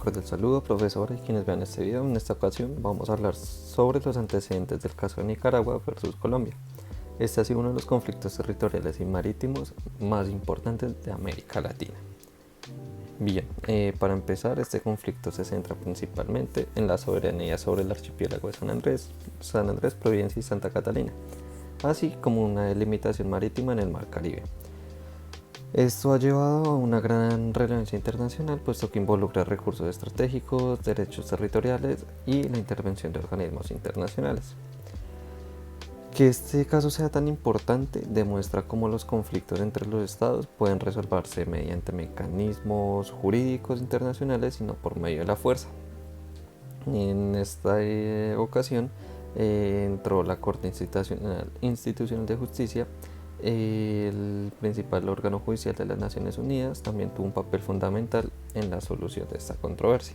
cordial saludo, profesora, y quienes vean este video. En esta ocasión vamos a hablar sobre los antecedentes del caso de Nicaragua versus Colombia. Este ha sido uno de los conflictos territoriales y marítimos más importantes de América Latina. Bien, para empezar, este conflicto se centra principalmente en la soberanía sobre el archipiélago de San Andrés, Providencia y Santa Catalina, así como una delimitación marítima en el Mar Caribe. Esto ha llevado a una gran relevancia internacional, puesto que involucra recursos estratégicos, derechos territoriales y la intervención de organismos internacionales. Que este caso sea tan importante demuestra cómo los conflictos entre los estados pueden resolverse mediante mecanismos jurídicos internacionales y no por medio de la fuerza. En esta ocasión entró la Corte Institucional de Justicia. El principal órgano judicial de las Naciones Unidas también tuvo un papel fundamental en la solución de esta controversia.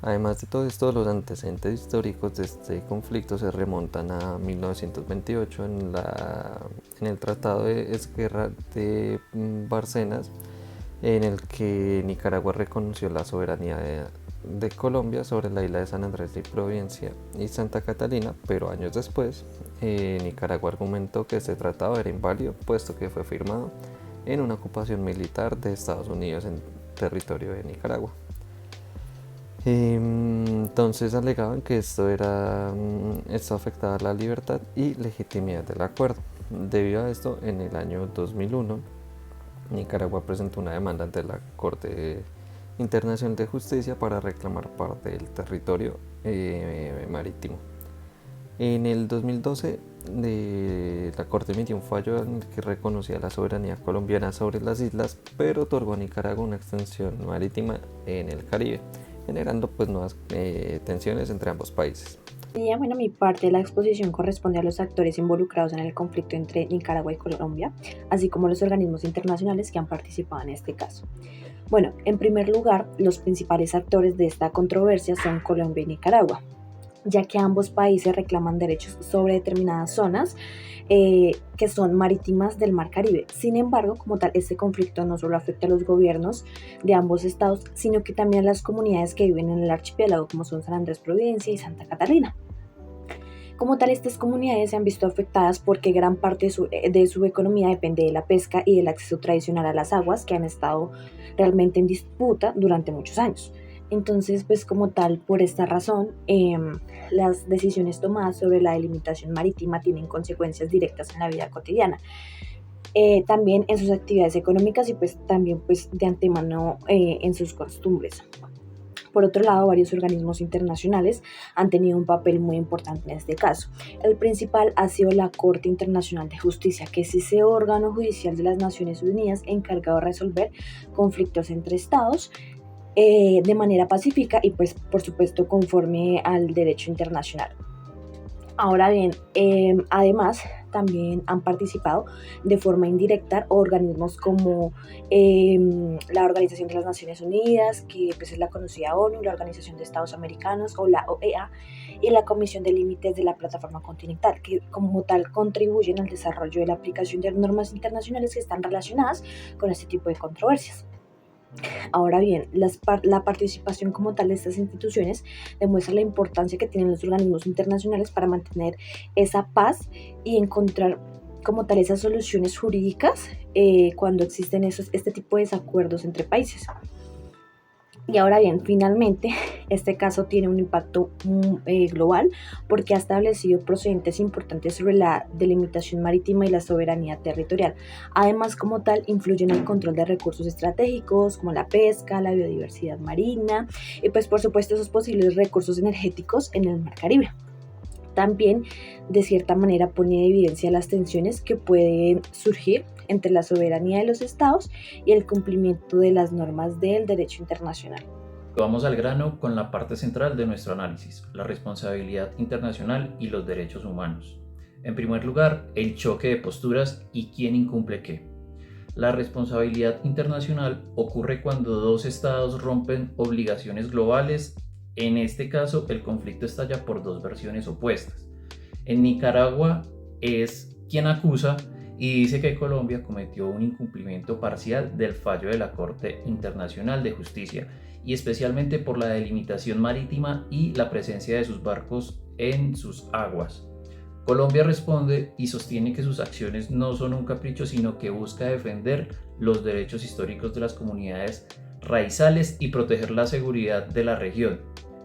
Además de todo esto, los antecedentes históricos de este conflicto se remontan a 1928 en el Tratado de Esguerra de Bárcenas, en el que Nicaragua reconoció la soberanía de Colombia sobre la isla de San Andrés de Providencia y Santa Catalina, pero años después Nicaragua argumentó que este tratado era inválido, puesto que fue firmado en una ocupación militar de Estados Unidos en territorio de Nicaragua. Entonces alegaban que esto afectaba la libertad y legitimidad del acuerdo. Debido a esto, en el año 2001 Nicaragua presentó una demanda ante la Corte Internacional de Justicia para reclamar parte del territorio marítimo. En el 2012 la Corte emitió un fallo en el que reconocía la soberanía colombiana sobre las islas, pero otorgó a Nicaragua una extensión marítima en el Caribe, generando nuevas tensiones entre ambos países. Mi parte de la exposición corresponde a los actores involucrados en el conflicto entre Nicaragua y Colombia, así como los organismos internacionales que han participado en este caso. En primer lugar, los principales actores de esta controversia son Colombia y Nicaragua, ya que ambos países reclaman derechos sobre determinadas zonas que son marítimas del Mar Caribe. Sin embargo, como tal, este conflicto no solo afecta a los gobiernos de ambos estados, sino que también a las comunidades que viven en el archipiélago, como son San Andrés, Providencia y Santa Catalina. Como tal, estas comunidades se han visto afectadas porque gran parte de su economía depende de la pesca y del acceso tradicional a las aguas, que han estado realmente en disputa durante muchos años. Entonces, como tal, por esta razón, las decisiones tomadas sobre la delimitación marítima tienen consecuencias directas en la vida cotidiana, también en sus actividades económicas y también de antemano en sus costumbres. Por otro lado, varios organismos internacionales han tenido un papel muy importante en este caso. El principal ha sido la Corte Internacional de Justicia, que es ese órgano judicial de las Naciones Unidas encargado de resolver conflictos entre estados de manera pacífica y por supuesto conforme al derecho internacional. Ahora bien, además también han participado de forma indirecta organismos como la Organización de las Naciones Unidas, que es la conocida ONU, la Organización de Estados Americanos o la OEA, y la Comisión de Límites de la Plataforma Continental, que como tal contribuyen al desarrollo de la aplicación de normas internacionales que están relacionadas con este tipo de controversias. Ahora bien, la participación como tal de estas instituciones demuestra la importancia que tienen los organismos internacionales para mantener esa paz y encontrar como tal esas soluciones jurídicas cuando existen este tipo de desacuerdos entre países. Y ahora bien, finalmente, este caso tiene un impacto global porque ha establecido precedentes importantes sobre la delimitación marítima y la soberanía territorial. Además, como tal, influye en el control de recursos estratégicos como la pesca, la biodiversidad marina y por supuesto esos posibles recursos energéticos en el Mar Caribe. También, de cierta manera, pone en evidencia las tensiones que pueden surgir entre la soberanía de los estados y el cumplimiento de las normas del derecho internacional. Vamos al grano con la parte central de nuestro análisis, la responsabilidad internacional y los derechos humanos. En primer lugar, el choque de posturas y quién incumple qué. La responsabilidad internacional ocurre cuando dos estados rompen obligaciones globales. En este caso, el conflicto estalla por dos versiones opuestas. En Nicaragua es quien acusa y dice que Colombia cometió un incumplimiento parcial del fallo de la Corte Internacional de Justicia y especialmente por la delimitación marítima y la presencia de sus barcos en sus aguas. Colombia responde y sostiene que sus acciones no son un capricho, sino que busca defender los derechos históricos de las comunidades raizales y proteger la seguridad de la región.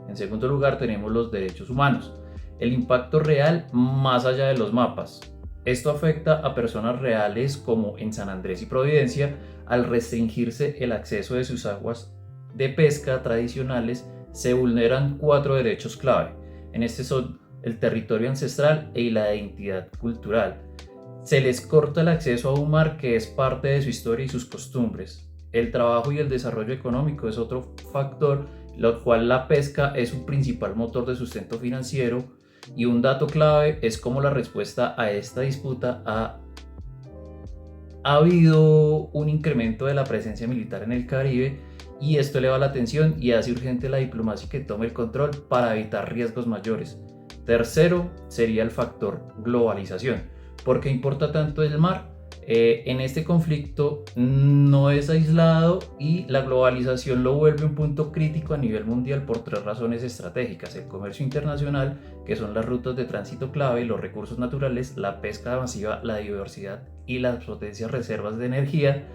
En segundo lugar, tenemos los derechos humanos, el impacto real más allá de los mapas. Esto afecta a personas reales como en San Andrés y Providencia al restringirse el acceso de sus aguas de pesca tradicionales. Se vulneran 4 derechos clave. En este son el territorio ancestral y la identidad cultural. Se les corta el acceso a un mar que es parte de su historia y sus costumbres. El trabajo y el desarrollo económico es otro factor, lo cual la pesca es un principal motor de sustento financiero, y un dato clave es cómo la respuesta a esta disputa ha habido un incremento de la presencia militar en el Caribe, y esto eleva la tensión y hace urgente la diplomacia que tome el control para evitar riesgos mayores. Tercero sería el factor globalización. ¿Por qué importa tanto el mar? En este conflicto no es aislado y la globalización lo vuelve un punto crítico a nivel mundial por 3 razones estratégicas: el comercio internacional, que son las rutas de tránsito clave, los recursos naturales, la pesca masiva, la diversidad y las potenciales reservas de energía,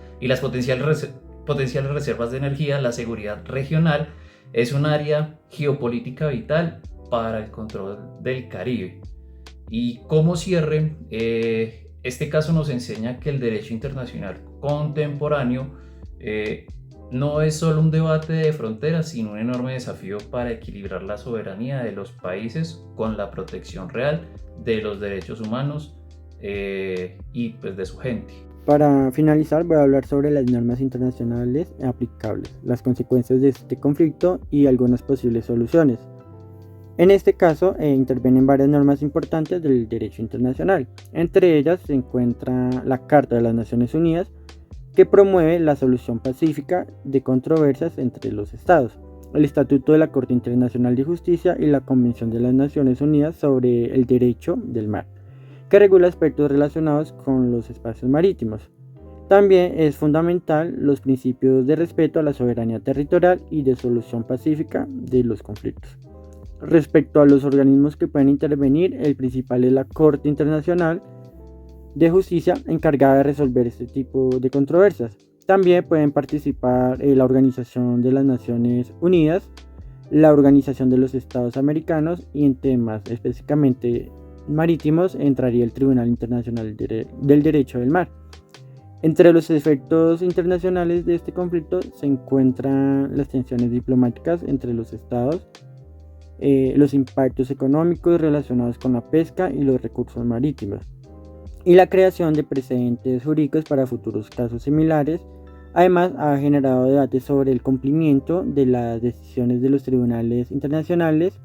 reservas de energía. La seguridad regional es un área geopolítica vital para el control del Caribe. Y como cierre, este caso nos enseña que el derecho internacional contemporáneo no es solo un debate de fronteras, sino un enorme desafío para equilibrar la soberanía de los países con la protección real de los derechos humanos y pues de su gente. Para finalizar, voy a hablar sobre las normas internacionales aplicables, las consecuencias de este conflicto y algunas posibles soluciones. En este caso, intervienen varias normas importantes del derecho internacional. Entre ellas se encuentra la Carta de las Naciones Unidas, que promueve la solución pacífica de controversias entre los estados, el Estatuto de la Corte Internacional de Justicia y la Convención de las Naciones Unidas sobre el Derecho del Mar, que regula aspectos relacionados con los espacios marítimos. También es fundamental los principios de respeto a la soberanía territorial y de solución pacífica de los conflictos. Respecto a los organismos que pueden intervenir, el principal es la Corte Internacional de Justicia, encargada de resolver este tipo de controversias. También pueden participar la Organización de las Naciones Unidas, la Organización de los Estados Americanos, y en temas específicamente marítimos entraría el Tribunal Internacional del Derecho del Mar. Entre los efectos internacionales de este conflicto se encuentran las tensiones diplomáticas entre los estados, los impactos económicos relacionados con la pesca y los recursos marítimos, y la creación de precedentes jurídicos para futuros casos similares. Además, ha generado debates sobre el cumplimiento de las decisiones de los tribunales internacionales,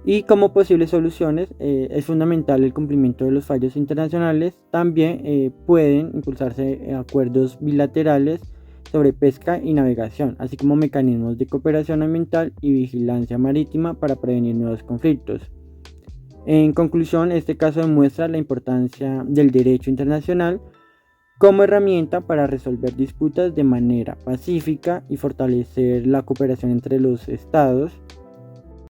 y como posibles soluciones es fundamental el cumplimiento de los fallos internacionales. También pueden impulsarse acuerdos bilaterales sobre pesca y navegación, así como mecanismos de cooperación ambiental y vigilancia marítima para prevenir nuevos conflictos. En conclusión, este caso demuestra la importancia del derecho internacional como herramienta para resolver disputas de manera pacífica y fortalecer la cooperación entre los estados,